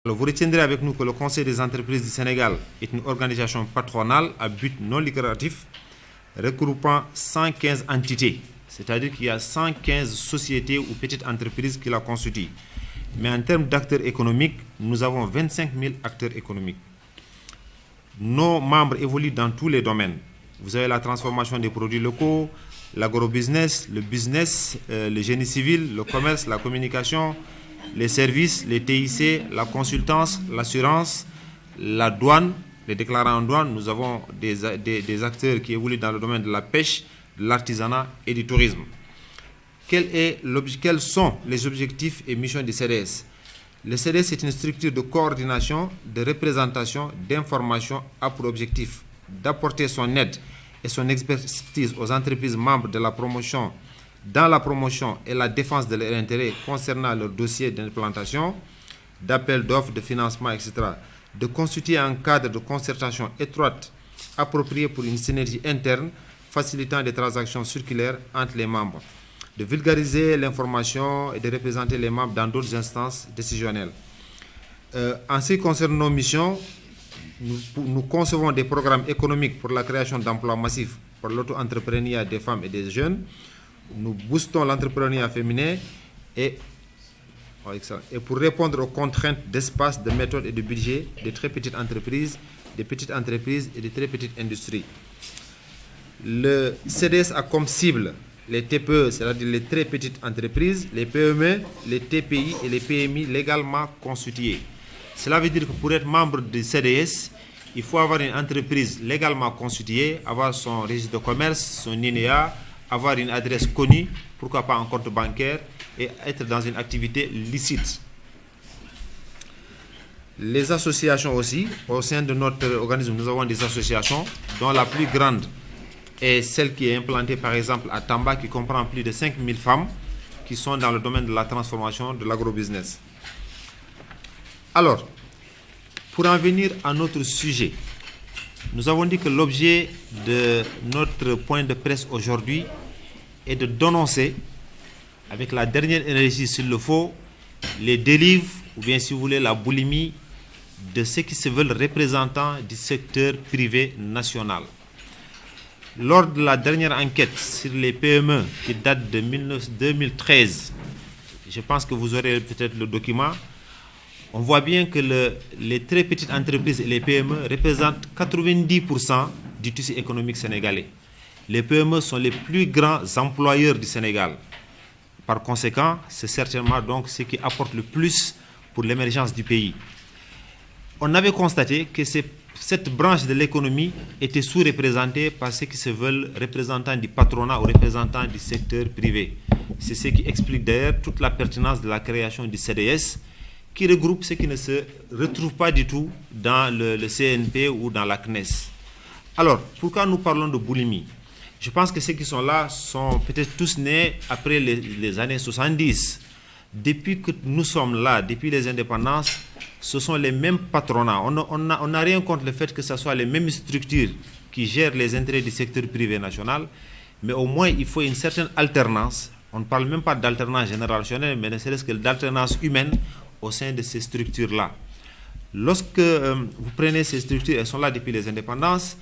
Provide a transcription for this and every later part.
Alors, vous retiendrez avec nous que le Conseil des entreprises du Sénégal est une organisation patronale à but non lucratif regroupant 115 entités. C'est-à-dire qu'il y a 115 sociétés ou petites entreprises qui la constituent. Mais en termes d'acteurs économiques, nous avons 25 000 acteurs économiques. Nos membres évoluent dans tous les domaines. Vous avez la transformation des produits locaux, l'agrobusiness, le business, le génie civil, le commerce, la communication, les services, les TIC, la consultance, l'assurance, la douane, les déclarants en douane. Nous avons des acteurs qui évoluent dans le domaine de la pêche, de l'artisanat et du tourisme. Quels sont les objectifs et missions du CDS? Le CDS est une structure de coordination, de représentation, d'information à pour objectif d'apporter son aide et son expertise aux entreprises membres de la promotion, dans la promotion et la défense de leurs intérêts concernant leurs dossiers d'implantation, d'appel d'offres, de financement, etc. De constituer un cadre de concertation étroite approprié pour une synergie interne facilitant des transactions circulaires entre les membres, de vulgariser l'information et de représenter les membres dans d'autres instances décisionnelles. En ce qui concerne nos missions, nous concevons des programmes économiques pour la création d'emplois massifs pour l'auto-entrepreneuriat des femmes et des jeunes. Nous boostons l'entrepreneuriat féminin et pour répondre aux contraintes d'espace, de méthode et de budget des très petites entreprises, des petites entreprises et des très petites industries. Le CDS a comme cible les TPE, c'est-à-dire les très petites entreprises, les PME, les TPI et les PMI légalement constituées. Cela veut dire que pour être membre du CDS, il faut avoir une entreprise légalement constituée, avoir son registre de commerce, son INEA, avoir une adresse connue, pourquoi pas un compte bancaire, et être dans une activité licite. Les associations aussi, au sein de notre organisme, nous avons des associations, dont la plus grande est celle qui est implantée par exemple à Tamba, qui comprend plus de 5000 femmes qui sont dans le domaine de la transformation de l'agrobusiness. Alors, pour en venir à notre sujet, nous avons dit que l'objet de notre point de presse aujourd'hui est de dénoncer, avec la dernière énergie s'il le faut, les dérives, ou bien si vous voulez la boulimie, de ceux qui se veulent représentants du secteur privé national. Lors de la dernière enquête sur les PME qui date de 2013, je pense que vous aurez peut-être le document, on voit bien que les très petites entreprises et les PME représentent 90% du tissu économique sénégalais. Les PME sont les plus grands employeurs du Sénégal. Par conséquent, c'est certainement donc ce qui apporte le plus pour l'émergence du pays. On avait constaté que cette branche de l'économie était sous-représentée par ceux qui se veulent représentants du patronat ou représentants du secteur privé. C'est ce qui explique d'ailleurs toute la pertinence de la création du CDS, qui regroupe ceux qui ne se retrouvent pas du tout dans le CNP ou dans la CNES. Alors, pourquoi nous parlons de boulimie? Je pense que ceux qui sont là sont peut-être tous nés après les années 70. Depuis que nous sommes là, depuis les indépendances, ce sont les mêmes patronats. On n'a rien contre le fait que ce soit les mêmes structures qui gèrent les intérêts du secteur privé national, mais au moins il faut une certaine alternance. On ne parle même pas d'alternance générationnelle, mais ne serait-ce que d'alternance humaine au sein de ces structures-là. Lorsque vous prenez ces structures, elles sont là depuis les indépendances,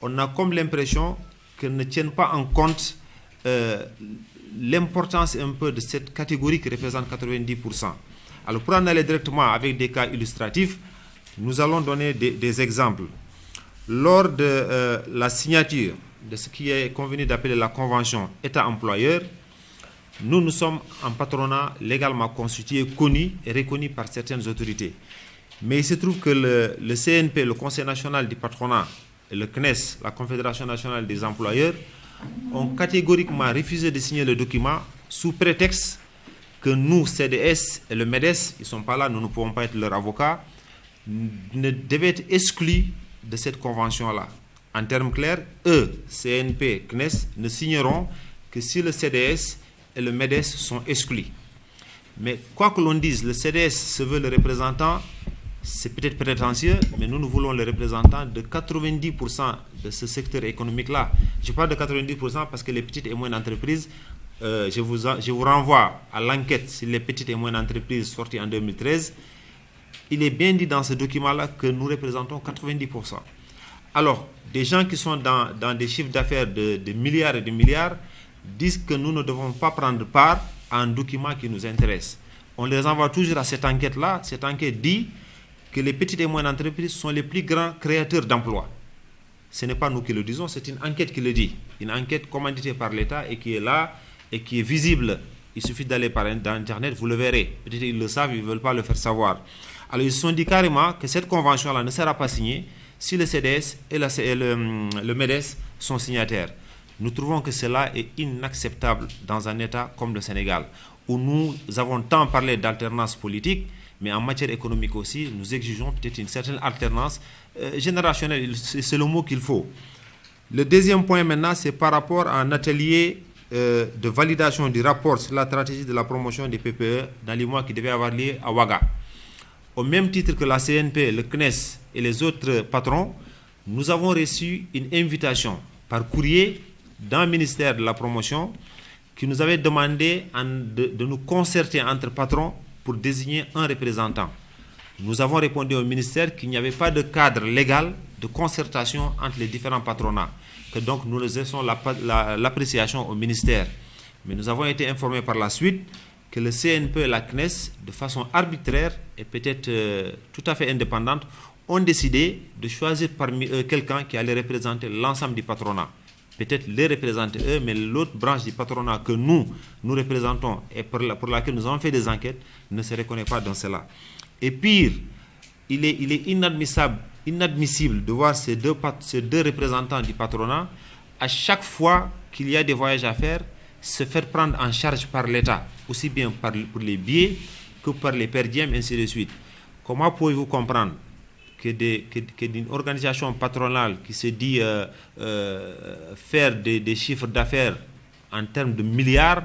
on a comme l'impression qu'elles ne tiennent pas en compte l'importance un peu de cette catégorie qui représente 90%. Alors pour en aller directement avec des cas illustratifs, nous allons donner des exemples. Lors de la signature de ce qui est convenu d'appeler la convention État-employeur, nous sommes en patronat légalement constitué, connu et reconnu par certaines autorités. Mais il se trouve que le CNP, le Conseil national du patronat, et le CNES, la Confédération nationale des employeurs, ont catégoriquement refusé de signer le document sous prétexte que nous, CDS et le MEDES, ils ne sont pas là, nous ne pouvons pas être leurs avocats, ne devaient être exclus de cette convention-là. En termes clairs, eux, CNP, CNES, ne signeront que si le CDS et le MEDES sont exclus. Mais quoi que l'on dise, le CDS se veut le représentant, c'est peut-être prétentieux, mais nous voulons le représentant de 90% de ce secteur économique-là. Je parle de 90% parce que les petites et moyennes entreprises, je vous renvoie à l'enquête sur les petites et moyennes entreprises sortie en 2013. il est bien dit dans ce document-là que nous représentons 90%. Alors, des gens qui sont dans des chiffres d'affaires de milliards et de milliards disent que nous ne devons pas prendre part à un document qui nous intéresse. On les envoie toujours à cette enquête-là. Cette enquête dit que les petites et moyennes entreprises sont les plus grands créateurs d'emplois. Ce n'est pas nous qui le disons, c'est une enquête qui le dit. Une enquête commanditée par l'État et qui est là et qui est visible. Il suffit d'aller dans Internet, vous le verrez. Peut-être ils le savent, ils ne veulent pas le faire savoir. Alors ils se sont dit carrément que cette convention-là ne sera pas signée si le CDS et le MEDES sont signataires. Nous trouvons que cela est inacceptable dans un État comme le Sénégal, où nous avons tant parlé d'alternance politique, mais en matière économique aussi, nous exigeons peut-être une certaine alternance générationnelle. C'est le mot qu'il faut. Le deuxième point maintenant, c'est par rapport à un atelier de validation du rapport sur la stratégie de la promotion des PPE dans les mois qui devaient avoir lieu à Ouaga. Au même titre que la CNP, le CNES et les autres patrons, nous avons reçu une invitation par courrier d'un ministère de la promotion qui nous avait demandé de nous concerter entre patrons pour désigner un représentant. Nous avons répondu au ministère qu'il n'y avait pas de cadre légal de concertation entre les différents patronats, que donc nous laissons l'appréciation au ministère. Mais nous avons été informés par la suite que le CNP et la CNES, de façon arbitraire et peut-être tout à fait indépendante, ont décidé de choisir parmi eux quelqu'un qui allait représenter l'ensemble du patronat. Peut-être les représenter eux, mais l'autre branche du patronat que nous représentons et pour laquelle nous avons fait des enquêtes ne se reconnaît pas dans cela. Et pire, il est inadmissible de voir ces deux représentants du patronat, à chaque fois qu'il y a des voyages à faire, se faire prendre en charge par l'État, aussi bien pour les billets que par les per diem, ainsi de suite. Comment pouvez-vous comprendre que d'une organisation patronale qui se dit faire des chiffres d'affaires en termes de milliards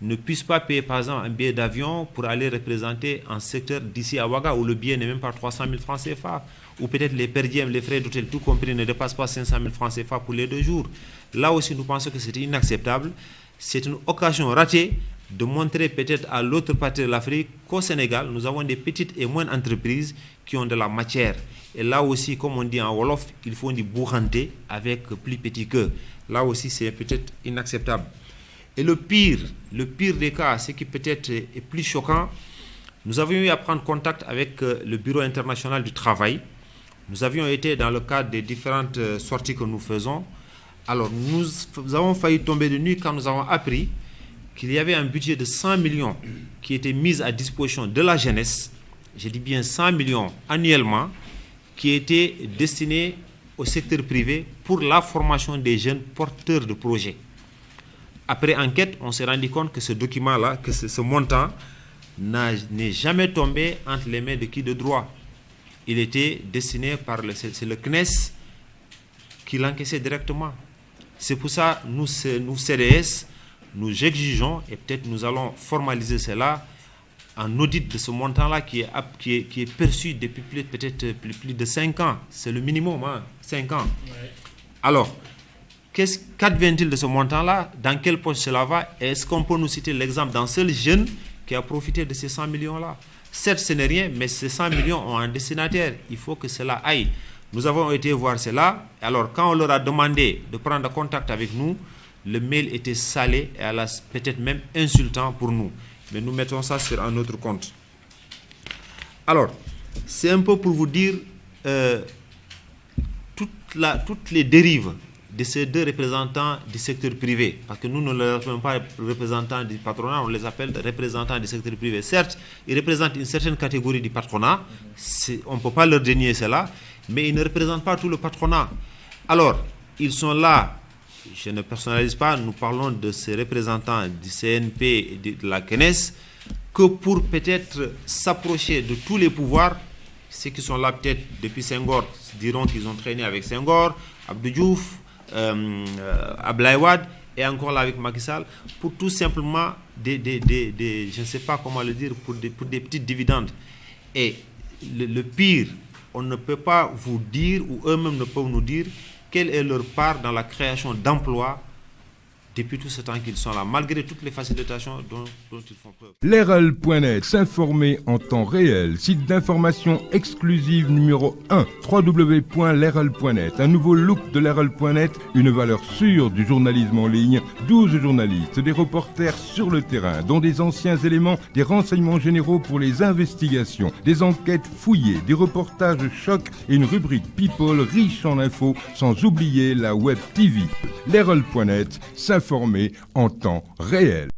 ne puisse pas payer par exemple un billet d'avion pour aller représenter un secteur d'ici à Ouaga où le billet n'est même pas 300 000 francs CFA, ou peut-être les per diem, les frais d'hôtel, tout compris, ne dépassent pas 500 000 francs CFA pour les 2 jours. Là aussi, nous pensons que c'est inacceptable. C'est une occasion ratée de montrer peut-être à l'autre partie de l'Afrique qu'au Sénégal, nous avons des petites et moyennes entreprises qui ont de la matière. Et là aussi, comme on dit en Wolof, il faut du bourranter avec plus petit qu'eux. Là aussi, c'est peut-être inacceptable. Et le pire des cas, ce qui peut-être est plus choquant, nous avions eu à prendre contact avec le Bureau international du travail. Nous avions été dans le cadre des différentes sorties que nous faisons. Alors, nous avons failli tomber de nuit quand nous avons appris qu'il y avait un budget de 100 millions qui était mis à disposition de la jeunesse, je dis bien 100 millions annuellement, qui était destiné au secteur privé pour la formation des jeunes porteurs de projets. Après enquête, on s'est rendu compte que ce document-là, que ce montant n'est jamais tombé entre les mains de qui de droit. Il était destiné c'est le CNES qui l'encaissait directement. C'est pour ça, nous CDS, nous exigeons, et peut-être nous allons formaliser cela, un audit de ce montant-là qui est perçu depuis peut-être plus de 5 ans. C'est le minimum, 5 ans. Ouais. Alors, qu'advient-il de ce montant-là? Dans quelle poche cela va? Est-ce qu'on peut nous citer l'exemple d'un seul jeune qui a profité de ces 100 millions-là? Certes, ce n'est rien, mais ces 100 millions ont un destinataire. Il faut que cela aille. Nous avons été voir cela. Alors, quand on leur a demandé de prendre contact avec nous, le mail était salé et peut-être même insultant pour nous. Mais nous mettons ça sur un autre compte. Alors, c'est un peu pour vous dire toutes les dérives de ces deux représentants du secteur privé. Parce que nous ne les appelons pas représentants du patronat, on les appelle représentants du secteur privé. Certes, ils représentent une certaine catégorie du patronat, on ne peut pas leur dénier cela, mais ils ne représentent pas tout le patronat. Alors, ils sont là, je ne personnalise pas, nous parlons de ces représentants du CNP et de la CNES, que pour peut-être s'approcher de tous les pouvoirs. Ceux qui sont là peut-être depuis Senghor diront qu'ils ont traîné avec Senghor, Abdou Diouf, Abdoulaye Wade et encore là avec Macky Sall, pour tout simplement je ne sais pas comment le dire, pour des petites dividendes. Et le pire, on ne peut pas vous dire, ou eux-mêmes ne peuvent nous dire, quelle est leur part dans la création d'emplois depuis tout ce temps qu'ils sont là, malgré toutes les facilitations dont ils font preuve. L'RL.net, s'informer en temps réel. Site d'information exclusive numéro 1, www.l'RL.net. Un nouveau look de l'RL.net, une valeur sûre du journalisme en ligne. 12 journalistes, des reporters sur le terrain, dont des anciens éléments, des renseignements généraux pour les investigations, des enquêtes fouillées, des reportages chocs et une rubrique People riche en infos, sans oublier la Web TV. L'RL.net, s'informer en temps réel.